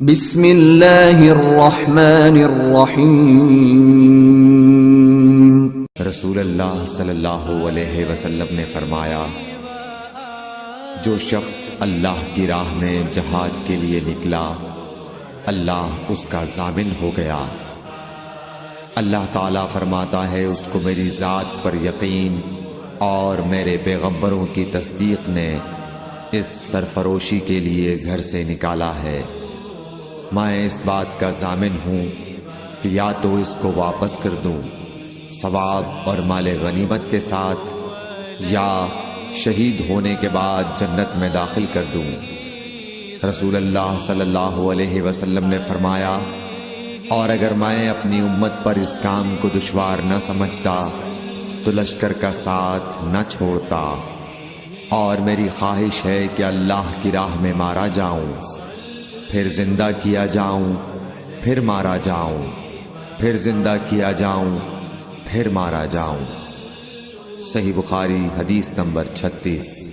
بسم اللہ الرحمن الرحیم۔ رسول اللہ صلی اللہ علیہ وسلم نے فرمایا، جو شخص اللہ کی راہ میں جہاد کے لیے نکلا، اللہ اس کا ضامن ہو گیا۔ اللہ تعالیٰ فرماتا ہے، اس کو میری ذات پر یقین اور میرے پیغمبروں کی تصدیق نے اس سرفروشی کے لیے گھر سے نکالا ہے۔ میں اس بات کا ضامن ہوں کہ یا تو اس کو واپس کر دوں ثواب اور مال غنیمت کے ساتھ، یا شہید ہونے کے بعد جنت میں داخل کر دوں۔ رسول اللہ صلی اللہ علیہ وسلم نے فرمایا، اور اگر میں اپنی امت پر اس کام کو دشوار نہ سمجھتا تو لشکر کا ساتھ نہ چھوڑتا، اور میری خواہش ہے کہ اللہ کی راہ میں مارا جاؤں، پھر زندہ کیا جاؤں، پھر مارا جاؤں، پھر زندہ کیا جاؤں، پھر مارا جاؤں۔ صحیح بخاری حدیث نمبر 36۔